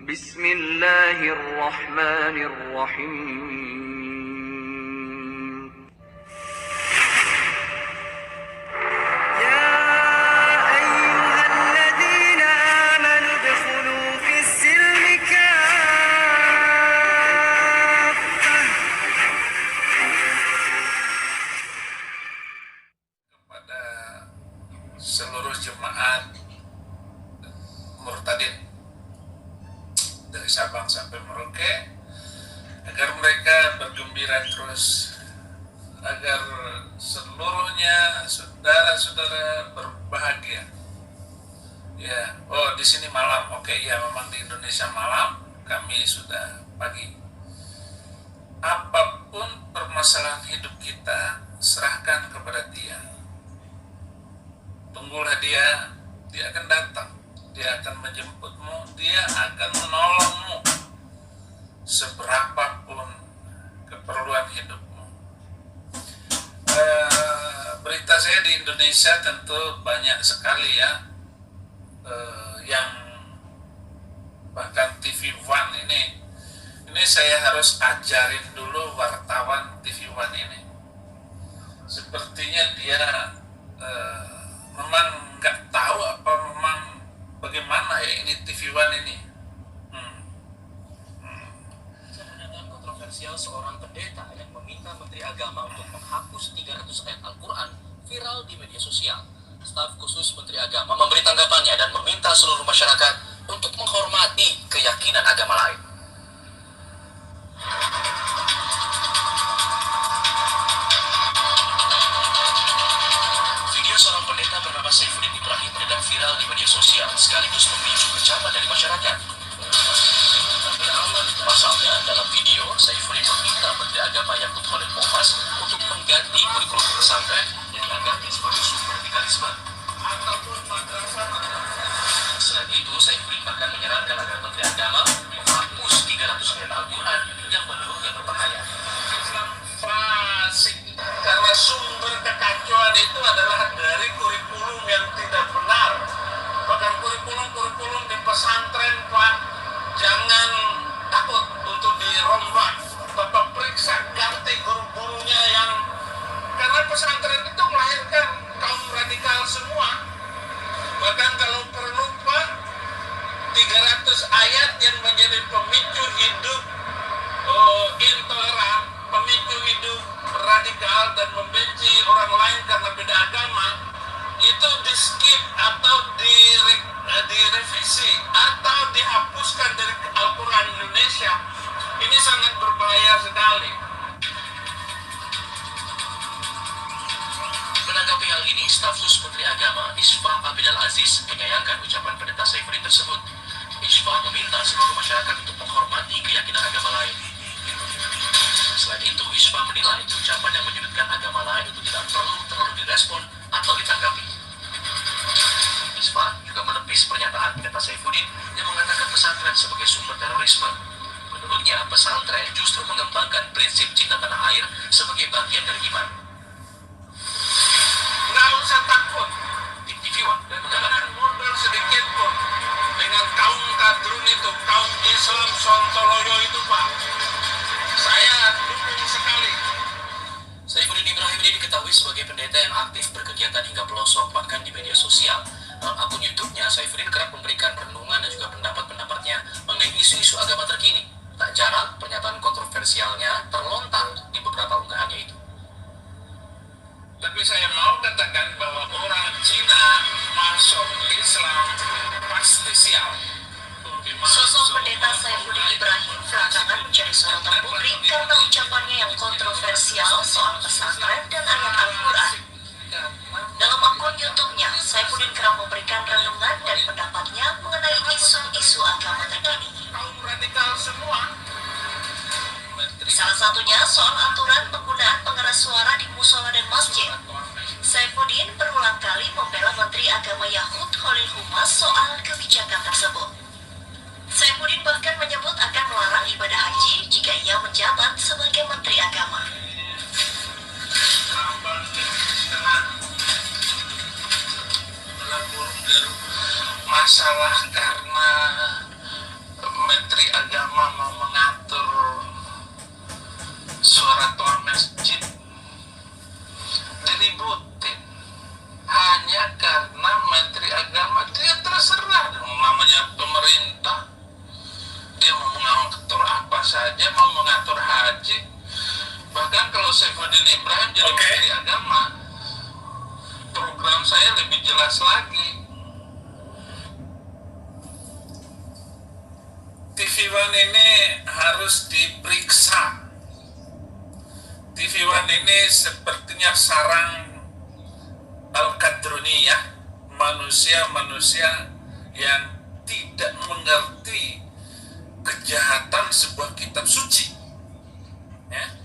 بسم الله الرحمن الرحيم يا أيها الذين آمنوا ادخلوا في السلم كافة kepada seluruh jemaat Murtadin dari Sabang sampai Merauke, agar mereka bergembira terus, agar seluruhnya saudara-saudara berbahagia. Ya, oh di sini malam, oke ya, memang di Indonesia malam, kami sudah pagi. Apapun permasalahan hidup kita, serahkan kepada Dia. Tunggulah Dia akan datang. Dia akan menjemputmu, Dia akan menolongmu seberapapun keperluan hidupmu. Berita saya di Indonesia tentu banyak sekali ya, yang bahkan TV One ini saya harus ajarin dulu wartawan TV One ini. Sepertinya dia memang nggak tahu apa memang bagaimana ya ini TV One ini. Pernyataan kontroversial seorang pendeta yang meminta Menteri Agama untuk menghapus 300 ayat Al-Quran viral di media sosial. Staf khusus Menteri Agama memberi tanggapannya dan meminta seluruh masyarakat untuk menghormati keyakinan agama lain. Video seorang pendeta bernama Saifuddin Ibrahim beredar viral di media sosial sekaligus memicu kecaman dari masyarakat. Pasalnya, dalam video, Saifuddin meminta Menteri Agama Yakut Khalil Komas untuk mengganti kurikulum pesantren yang dianggapnya sebagai sumber radikalisme. Selain itu, Saifuddin bahkan menyarankan agar Menteri Agama menghapus 300 ayat Al-Quran yang menurutnya berbahaya. Fasik, karena sumber kekacauan itu adalah dari kurikulum yang tidak benar. Bahkan kurikulum di pesantren, Pak, jangan takut untuk dirombak. Bapak periksa, ganti guru-gurunya yang, karena pesantren itu melahirkan kaum radikal semua. Bahkan kalau perlu, Pak, 300 ayat yang menjadi pemicu hidup intoleran, pemicu hidup radikal dan membenci orang lain karena beda agama, itu di skip atau direvisi atau dihapuskan dari Al-Quran Indonesia. Ini sangat berbahaya sekali. Menanggapi hal ini, staf khusus Menteri Agama Isfa Abidal Aziz menyayangkan ucapan pendeta Saifuddin tersebut. Isfa meminta seluruh masyarakat untuk menghormati keyakinan agama lain. Selain itu, Isfa menilai ucapan yang menyudutkan agama lain itu tidak perlu terlalu direspon atau ditanggapi. Isfa juga menepis pernyataan pendeta Saifuddin yang mengatakan pesantren sebagai sumber terorisme. Menurutnya, pesantren justru mengembangkan prinsip cinta tanah air sebagai bagian dari iman. Nggak usah takut, Tim TV One jangan mundur sedikit pun dengan kaum kadrun itu, kaum Islam Sontoloyo itu, Pak. Saya dukung sekali. Saifuddin Ibrahim ini diketahui sebagai pendeta yang aktif berkegiatan hingga pelosok bahkan di media sosial. Dalam akun YouTube-nya, Saifuddin kerap memberikan renungan dan juga pendapat-pendapatnya mengenai isu-isu agama terkini. Tak jarang pernyataan kontroversialnya terlontar di beberapa unggahannya itu. Tapi saya mau katakan bahwa orang Cina masuk Islam pasti sial. Sosok pendeta Saifuddin Ibrahim belakangan menjadi sorotan publik karena ucapannya yang kontroversial soal pesantren dan ayat Al-Quran. Dalam akun YouTube-nya, Saifuddin kerap memberikan renungan dan pendapatnya mengenai isu-isu agama terkini. Kaum radikal semua. Salah satunya soal aturan penggunaan pengeras suara di musola dan masjid. Saifuddin berulang kali membela Menteri Agama Yakut Khalil Komas soal kebijakan tersebut. Saifuddin bahkan menyebut akan melarang ibadah haji jika ia menjabat sebagai Menteri Agama. Masalah karena Kan kalau Saifuddin Ibrahim jadi Menteri Agama, program saya lebih jelas lagi. TV One ini harus diperiksa. TV One ini sepertinya sarang Al-Qadruniyah, manusia-manusia yang tidak mengerti kejahatan sebuah kitab suci. Ya.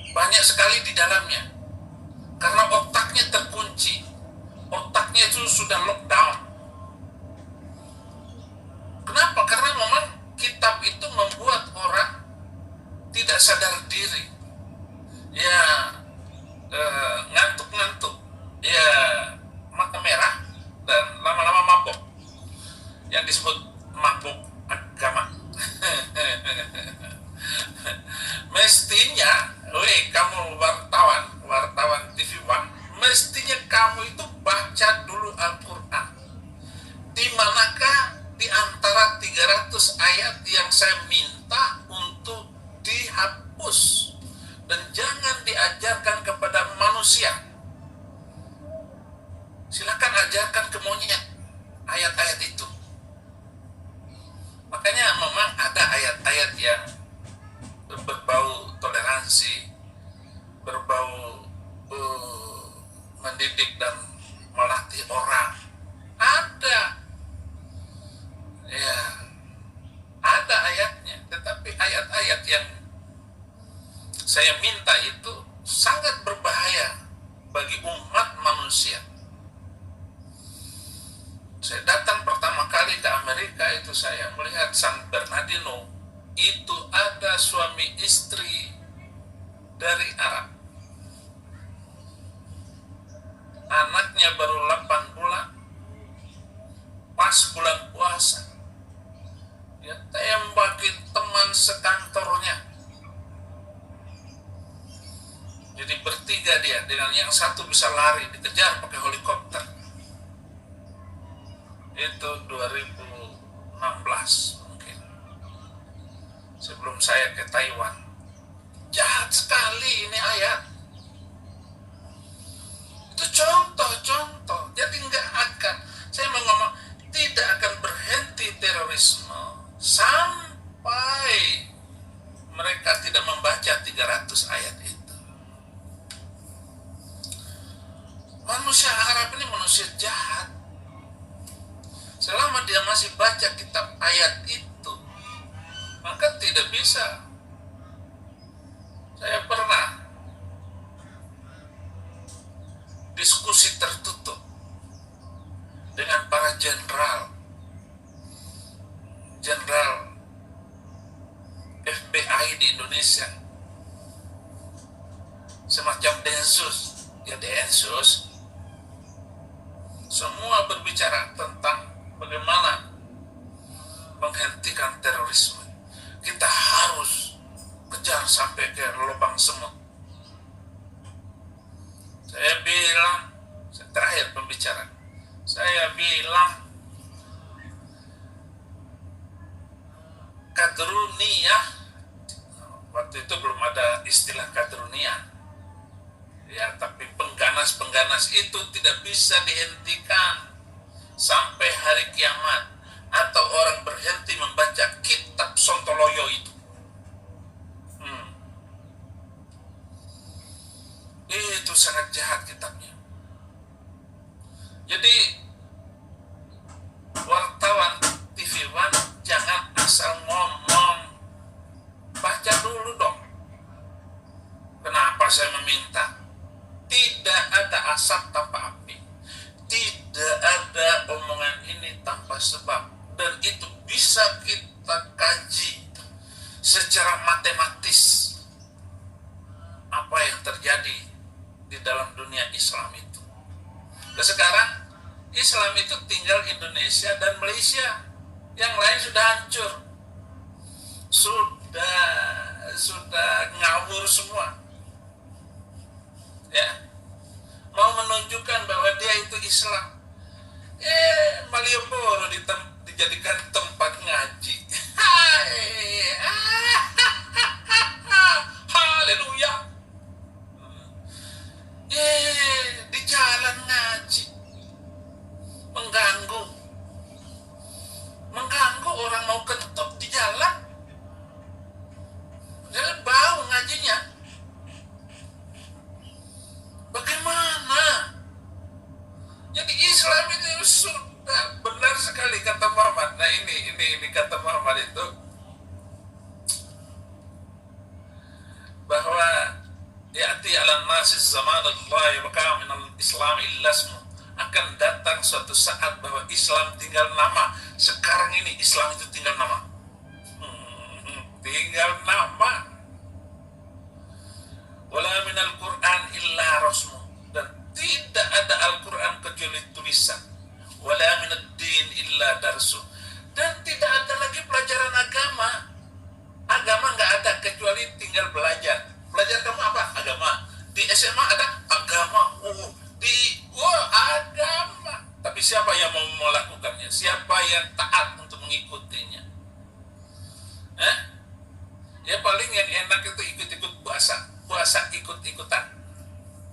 Banyak sekali di dalamnya. Karena otaknya terkunci. Otaknya itu sudah lockdown. Kenapa? Karena memang kitab itu membuat orang tidak sadar diri. Ya, ngantuk-ngantuk. Ya, mata merah dan lama-lama mabok. Yang disebut mabuk agama. Mestinya, kamu wartawan TV One, mestinya kamu itu baca dulu Al-Quran. Di manakah di antara 300 ayat yang saya minta untuk dihapus dan jangan diajarkan kepada manusia? Silakan ajarkan ke monyet ayat-ayat itu. Makanya memang ada ayat-ayat yang berbau toleransi, berbau mendidik dan melatih orang. Ada, ya, ada ayatnya. Tetapi ayat-ayat yang saya minta itu sangat berbahaya bagi umat manusia. Saya datang pertama kali ke Amerika itu saya melihat San Bernardino. Itu ada suami istri dari Arab. Anaknya baru 8 bulan. Pas bulan puasa. Dia tembaki teman sekantornya. Jadi bertiga dia, dengan yang satu bisa lari, dikejar pakai helikopter. Itu 2016 mungkin. Sebelum saya ke Taiwan. Jahat sekali ini ayat. Itu contoh-contoh. Jadi nggak akan, saya mau ngomong, tidak akan berhenti terorisme sampai mereka tidak membaca 300 ayat itu. Manusia Arab ini manusia jahat. Selama dia masih baca kitab ayat itu, maka tidak bisa. Saya pernah diskusi tertutup dengan para jenderal FBI di Indonesia, semacam Densus, ya Densus. Semua berbicara tentang bagaimana menghentikan terorisme. Kita harus kejar sampai ke lubang semut. Saya bilang, terakhir pembicaraan, saya bilang, kadruniyah, waktu itu belum ada istilah kadruniyah, ya, tapi pengganas-pengganas itu tidak bisa dihentikan sampai hari kiamat, atau orang berhenti membaca kitab Sontoloyo itu. Itu sangat jahat kitabnya. Jadi wartawan TV One jangan asal ngomong, baca dulu dong. Kenapa saya meminta? Tidak ada asap tanpa api. Tidak ada omongan ini tanpa sebab. Dan itu bisa kita kaji secara matematis apa yang terjadi di dalam dunia Islam itu. Dan sekarang Islam itu tinggal Indonesia dan Malaysia. Yang lain sudah hancur. Sudah ngawur semua. Ya. Mau menunjukkan bahwa dia itu Islam. Malioboro dijadikan tempat ngaji. mau kentut di jalan. Jadi bau ngajinya. Bagaimana? Jadi Islam itu sudah benar sekali kata Muhammad. Nah ini kata Muhammad itu bahwa ya'ti 'alan nasi zamanullahi wa kana minal islam illa ismu. Akan datang suatu saat bahwa Islam tinggal nama. Sekarang ini Islam itu tinggal nama. Tinggal nama. Wala minal Qur'an illa rasmu. Dan tidak ada Al-Quran kecuali tulisan. Wala minad din illa darsu. Dan tidak ada lagi pelajaran agama. Agama nggak ada kecuali tinggal belajar. Belajar kamu apa? Agama. Di SMA ada agama. Agama. Tapi siapa yang mau melakukannya? Siapa yang taat untuk mengikutinya? Ya paling yang enak itu ikut-ikut puasa. Puasa ikut-ikutan.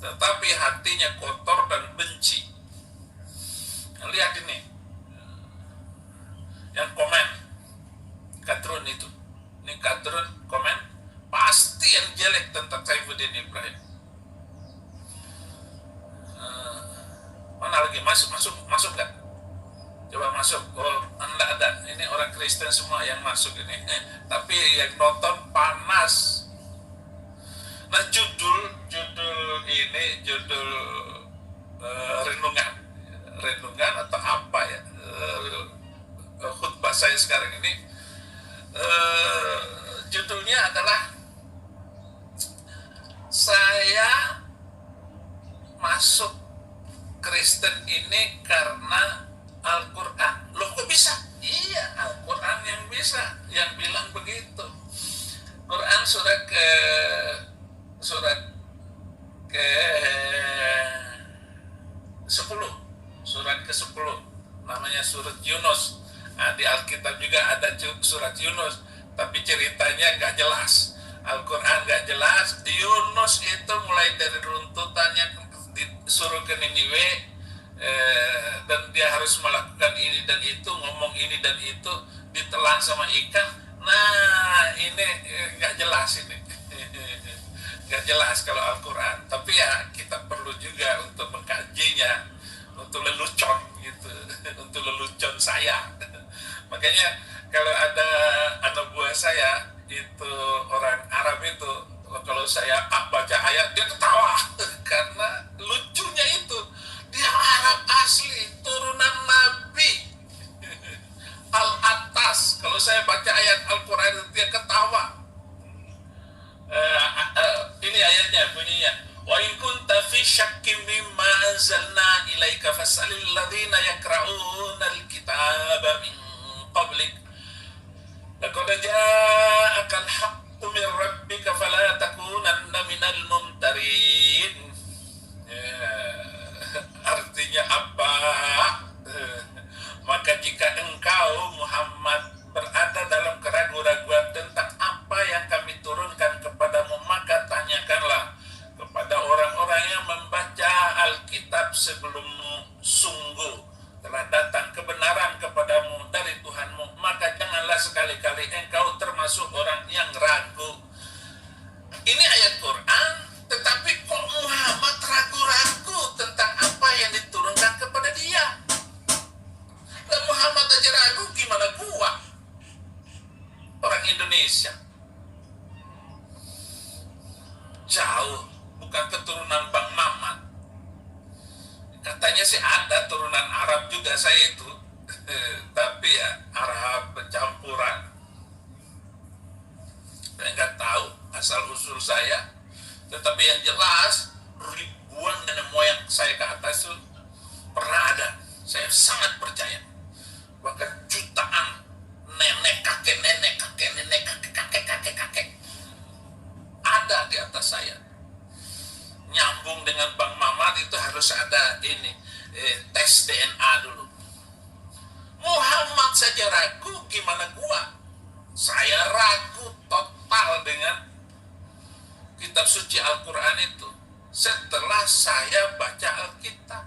Tetapi hatinya kotor dan benci. Lihat ini. Yang komen. Kadrun itu. Ini Kadrun komen. Pasti yang jelek tentang Saifuddin Ibrahim. Mana lagi? Masuk nggak? Coba masuk. Oh, enggak ada. Ini orang Kristen semua yang masuk ini. Tapi yang nonton panas. Nah judul renungan atau apa ya, khutbah saya sekarang ini judulnya adalah saya masuk Kristen ini karena Al-Quran. Loh kok bisa? Iya, Al-Quran yang bisa, yang bilang begitu. Quran surat ke 10 namanya surat Yunus. Nah, di Alkitab juga ada surat Yunus, tapi ceritanya nggak jelas. Al-Quran nggak jelas. Di Yunus itu mulai dari runtutannya disuruh ke Niniwe, dan dia harus melakukan ini dan itu, ngomong ini dan itu, ditelan sama ikan. Nah ini nggak jelas ini. Nggak jelas kalau Al-Quran, tapi ya kita perlu juga untuk mengkajinya, untuk lelucon gitu, untuk lelucon saya. Makanya kalau ada anak buah saya itu orang Arab itu, kalau saya baca ayat dia ketawa karena lucunya itu, dia Arab asli, turunan Nabi Al-Atas. Kalau saya baca ayat Al-Quran dia ketawa. Ini ayatnya bunyinya, wa in kunta fi syakkim mimma anzalna ilaika fas'alil ladzina yaqra'una al-kitaba min qablik laqad ja'aka al-haqqu min rabbika fala takunanna minal mumtarin. Artinya apa? Maka jika engkau Muhammad berada dalam keraguan-raguan tentang apa yang kami turunkan kepadamu, maka tanyakanlah kepada orang-orang yang membaca Alkitab sebelummu. Sungguh telah datang kebenaran kepadamu dari Tuhanmu, maka janganlah sekali-kali engkau termasuk orang yang ragu. Ini ayat Quran, tetapi kok Muhammad ragu-ragu tentang apa yang diturunkan kepada dia? Dan Muhammad aja ragu, gimana gua? Orang Indonesia jauh, bukan keturunan Bang Mamat. Katanya sih ada turunan Arab juga saya itu, tapi ya Arab pencampuran. Saya nggak tahu asal usul saya, tetapi yang jelas ribuan nenek moyang saya ke atas itu pernah ada. Saya sangat percaya, bahkan jutaan nenek kakek ada di atas saya. Nyambung dengan Bang Mamat itu harus ada ini, tes DNA dulu. Muhammad saja ragu, gimana gua? Saya ragu total dengan kitab suci Al-Quran itu setelah saya baca Alkitab.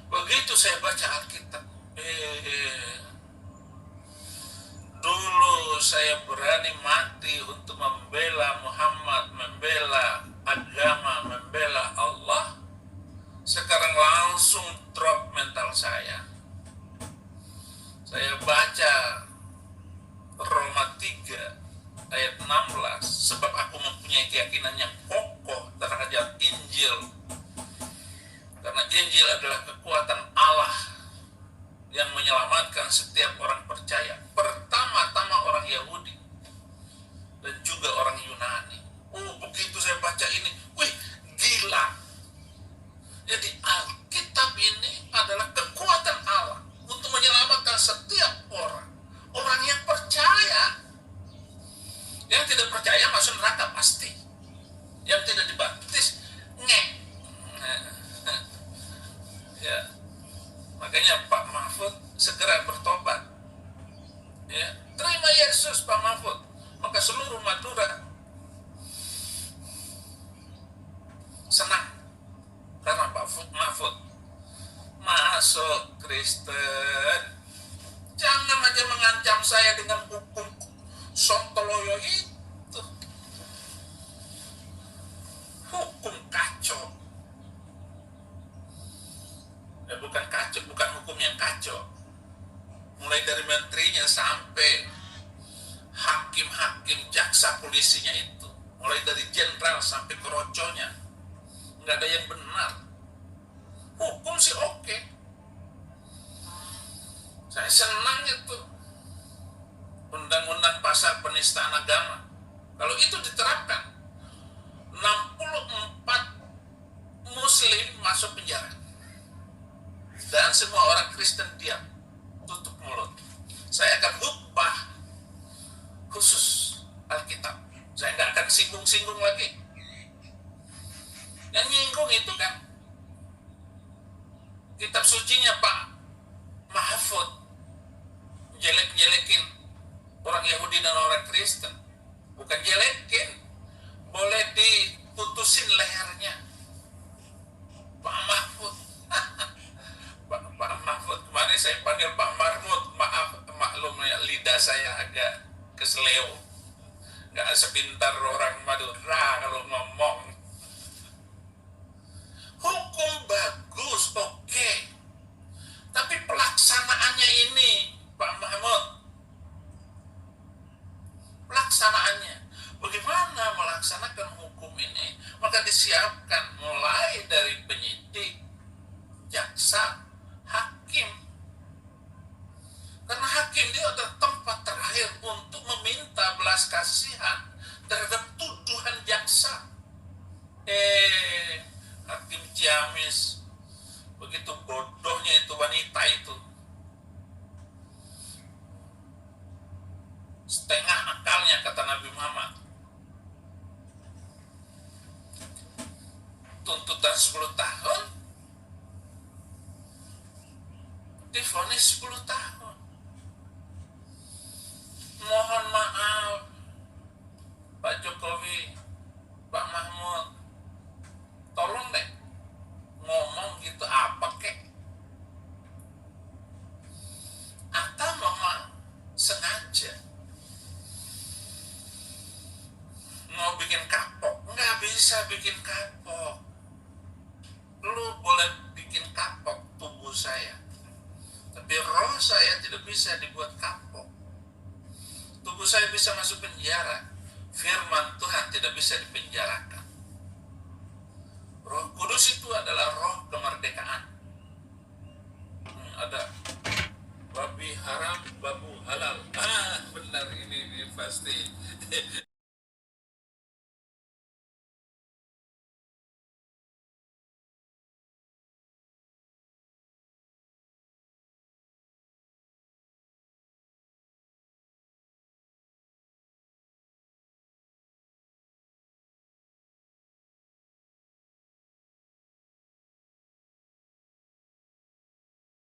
Begitu saya baca Alkitab, Dulu saya berani mati untuk membela Muhammad, membela agama, membela Allah. Sekarang langsung drop mental saya. Saya baca Roma 3 ayat 16, sebab aku mempunyai keyakinan yang kokoh terhadap Injil. Karena Injil adalah kekuatan Allah yang menyelamatkan setiap orang percaya, pertama-tama orang Yahudi dan juga orang Yunani. Begitu saya baca ini, wih, gila. Jadi Alkitab ini adalah kekuatan Allah untuk menyelamatkan setiap orang. Orang yang percaya. Yang tidak percaya masuk neraka pasti. Yang tidak dibaptis, ya. Makanya Pak Mahfud segera bertobat. Ya, terima Yesus Pak Mahfud. Maka seluruh Madura senang karena Pak Mahfud masuk Kristen. Jangan aja mengancam saya dengan hukum sontoloyo itu. Hukum kacau. Bukan kacau, bukan hukum yang kacau. Mulai dari menterinya sampai hakim-hakim, jaksa polisinya itu. Mulai dari jenderal sampai keroconya. Nggak ada yang benar. Hukum sih oke. Saya senang itu. Undang-undang pasal penistaan agama. Kalau itu diterapkan, 64 Muslim masuk penjara. Dan semua orang Kristen diam, tutup mulut. Saya akan ubah khusus Alkitab. Saya nggak akan singgung-singgung lagi. Yang nyinggung itu kan kitab sucinya Pak Mahfud, jelek-jelekin orang Yahudi dan orang Kristen. Bukan jelekin, boleh diputusin lehernya Pak Mahfud. Pak Mahfud, kemarin saya panggil Pak Mahfud, maaf, maklum ya, lidah saya agak keseleo. Gak sepintar orang Madura kalau ngomong. Hukum bagus, oke. Tapi pelaksanaannya ini, Pak Mahfud. Pelaksanaannya. Bagaimana melaksanakan hukum ini? Maka disiapkan mulai dari penyidik, jaksa, hakim. Karena hakim dia adalah tempat terakhir untuk meminta belas kasihan terhadap tuduhan jaksa. Hakim Ciamis, begitu bodohnya itu wanita itu. Setengah akalnya kata Nabi Muhammad. Tuntutan 10 tahun, divonis 10 tahun. Mohon maaf Pak Jokowi, Pak Mahmud, tolong deh ngomong gitu apa kek. Atau memang sengaja mau bikin kapok. Nggak bisa bikin kapok. Lu boleh bikin kapok tubuh saya, tapi roh saya tidak bisa dibuat kapok. Tubuh saya bisa masuk penjara, firman Tuhan tidak bisa dipenjarakan. Roh Kudus itu adalah roh kemerdekaan. Ada babi haram, babu halal. Benar ini pasti.